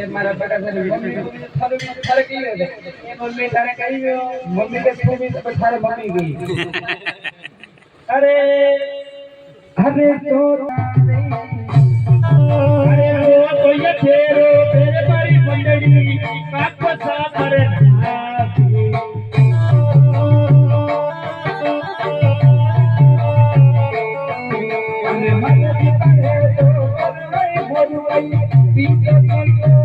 મારા બેટા સાથે મમ્મી થારે કઈ લે મમ્મી તારે કઈ ગયો મમ્મી કે મમ્મી તો થારે મમ્મી ગઈ અરે અરે તો અરે રો તો ये तेरे तेरे मारी मंडली काक सा करे અને મને તારે તો કરવાય મોરવાય પીકે